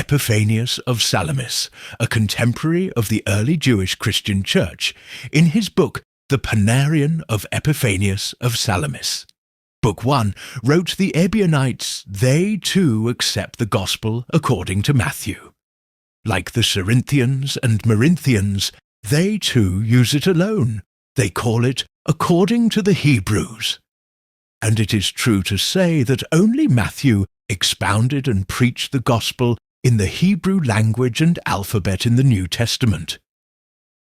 Epiphanius of Salamis, a contemporary of the early Jewish Christian Church, in his book The Panarion of Epiphanius of Salamis. Book 1 wrote the Ebionites, they too accept the gospel according to Matthew. Like the Cerinthians and Merinthians, they too use it alone. They call it according to the Hebrews. And it is true to say that only Matthew expounded and preached the gospel in the Hebrew language and alphabet in the New Testament.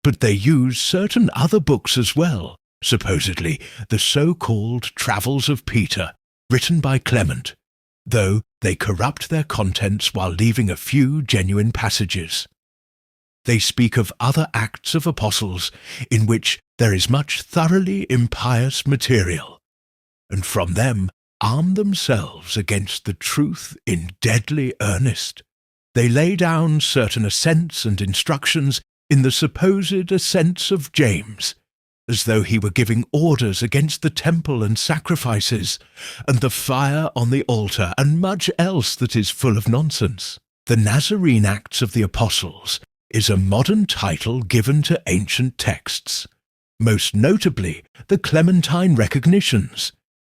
But they use certain other books as well, supposedly the so-called Travels of Peter, written by Clement, though they corrupt their contents while leaving a few genuine passages. They speak of other Acts of Apostles in which there is much thoroughly impious material, and from them arm themselves against the truth in deadly earnest. They lay down certain assents and instructions in the supposed assents of James, as though he were giving orders against the temple and sacrifices, and the fire on the altar, and much else that is full of nonsense. The Nazarene Acts of the Apostles is a modern title given to ancient texts, most notably the Clementine Recognitions,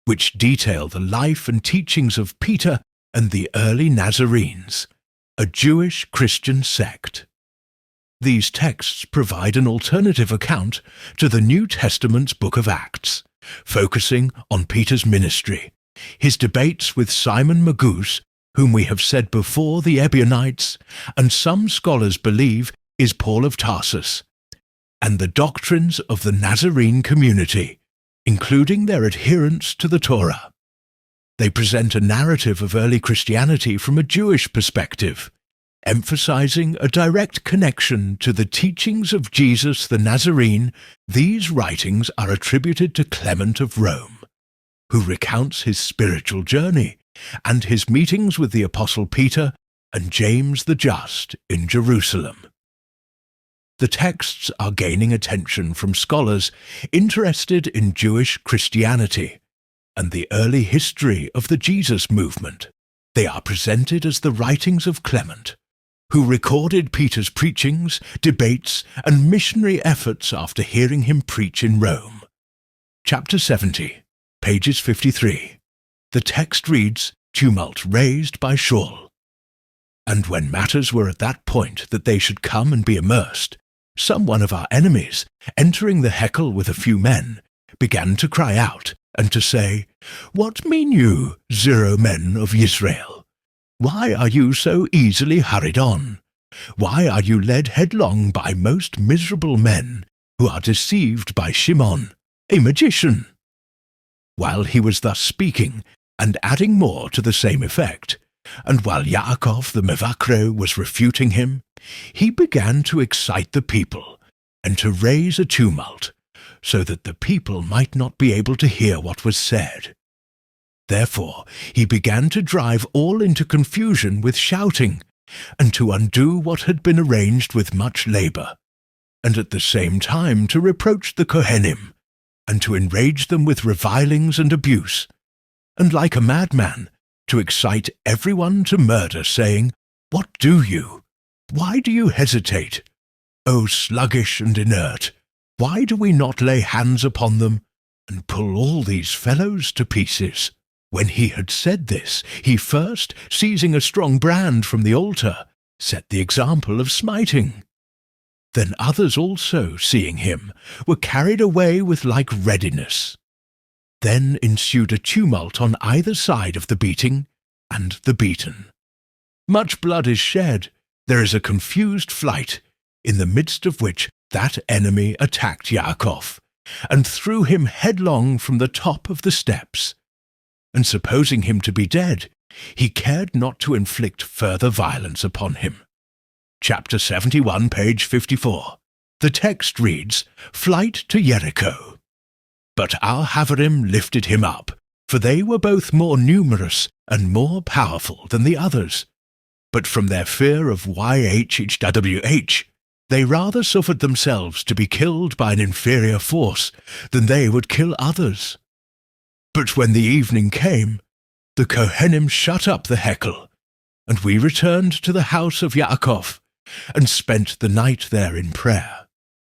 which detail the life and teachings of Peter and the early Nazarenes, a Jewish Christian sect. These texts provide an alternative account to the New Testament's Book of Acts, focusing on Peter's ministry, his debates with Simon Magus, whom we have said before the Ebionites, and some scholars believe is Paul of Tarsus, and the doctrines of the Nazarene community, including their adherence to the Torah. They present a narrative of early Christianity from a Jewish perspective, emphasizing a direct connection to the teachings of Jesus the Nazarene. These writings are attributed to Clement of Rome, who recounts his spiritual journey and his meetings with the Apostle Peter and James the Just in Jerusalem. The texts are gaining attention from scholars interested in Jewish Christianity and the early history of the Jesus movement. They are presented as the writings of Clement, who recorded Peter's preachings, debates, and missionary efforts after hearing him preach in Rome. Chapter 70, pages 53. The text reads, "Tumult raised by Shaul. And when matters were at that point that they should come and be immersed, some one of our enemies, entering the heckle with a few men, began to cry out, and to say, What mean you, 0 men of Israel? Why are you so easily hurried on? Why are you led headlong by most miserable men, who are deceived by Shimon, a magician?" While he was thus speaking, and adding more to the same effect, and while Yaakov the Mevakre was refuting him, he began to excite the people, and to raise a tumult, so that the people might not be able to hear what was said. Therefore he began to drive all into confusion with shouting, and to undo what had been arranged with much labour, and at the same time to reproach the Kohenim, and to enrage them with revilings and abuse, and like a madman, to excite everyone to murder, saying, What do you? Why do you hesitate? O sluggish and inert, why do we not lay hands upon them, and pull all these fellows to pieces? When he had said this, he first, seizing a strong brand from the altar, set the example of smiting. Then others also, seeing him, were carried away with like readiness. Then ensued a tumult on either side of the beating and the beaten. Much blood is shed, there is a confused flight, in the midst of which that enemy attacked Yaakov, and threw him headlong from the top of the steps. And supposing him to be dead, he cared not to inflict further violence upon him. Chapter 71, page 54. The text reads, Flight to Jericho. But our Havarim lifted him up, for they were both more numerous and more powerful than the others. But from their fear of YHWH, they rather suffered themselves to be killed by an inferior force than they would kill others. But when the evening came, the Kohenim shut up the heckle, and we returned to the house of Yaakov, and spent the night there in prayer.